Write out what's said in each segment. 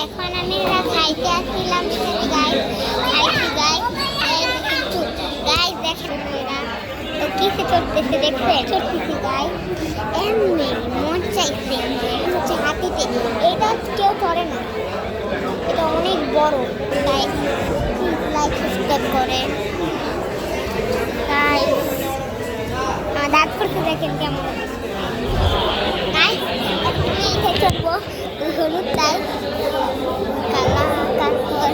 এখন আমি খাইতে আসছিলাম গাইস, দেখেন এরা তো কিসে চড়তেছে, দেখছেন চড়তেছি গাইস। এমনি মন চাইছে হচ্ছে হাতিতে, এটা কেউ চড়ে না, এটা অনেক বড় গাইস। লাইক সাবস্ক্রাইব করে গাইস। আমার দাঁত করতে দেখেন কেমন গাইস। এইটা চড়বো হলুদ তাই কালা, তারপর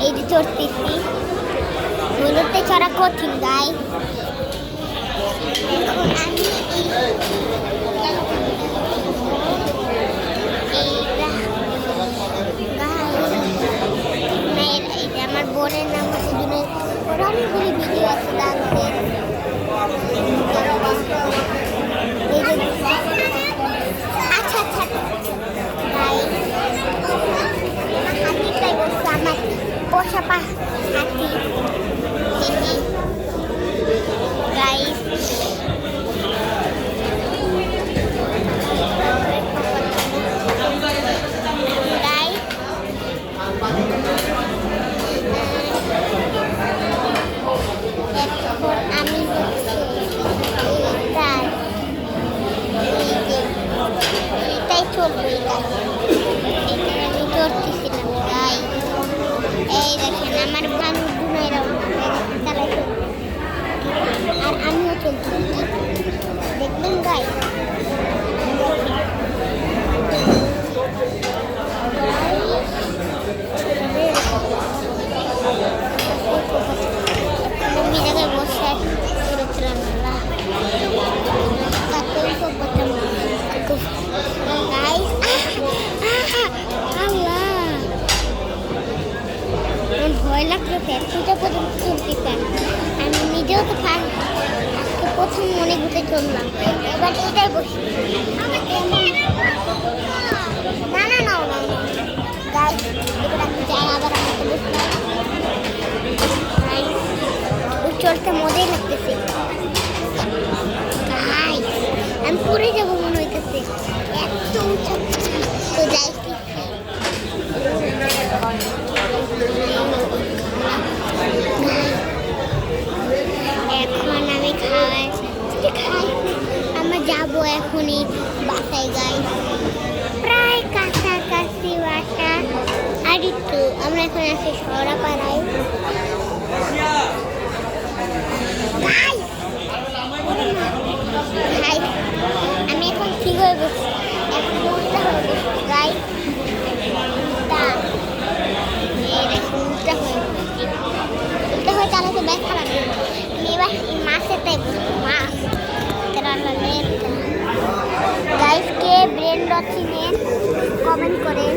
এই যে চড়তেছি হলুদে চড়া কঠিন গাইস। এখন আমি আমার বোনের নাম হচ্ছে জুনের, ওর অনেকগুলি ভিডিও আছে ডান্সের। আচ্ছা আচ্ছা হাতিটাই বলছে আমার পোষা হাতি গাইস। আমি এটাই চলবে, আমি চড়তেছিলাম গাই। এই দেখেন আমার বানু ঘুমাইরাও চালাইছে আর আমিও চলতেছি, দেখবেন গাই। জায়গায় বসে ভয় লাগতেছে, পূজা পর্যন্ত চলতেছেন। আমি নিজেও তো আজকে প্রথম মনে ঘুরে চললাম, এবার এটাই বসি। না না না না গাইস, এবার আমি যাই আবার আমাকে বসলাম। চলতে মজাই লাগতেছে গাইস, আমি পড়ে যাবো মনে হইতেছে, এত উঁচা। তো যাই এখন আমি খাই, আমরা যাবো এখনই বাসায় গাইস, প্রায় কাছাকাছি বাসা। আর একটু আমরা এখন আছি সরাপাড়ায়। আমি এখন ঠিক হয়ে বসছি, এখন উল্টা হয়ে বসছি গাইস। উল্টা হয়ে চালাতে ব্যথা লাগবে। এবার মাছের টাইপ মাছ গাইস, কে ব্রেন রচিনেন কমেন্ট করেন।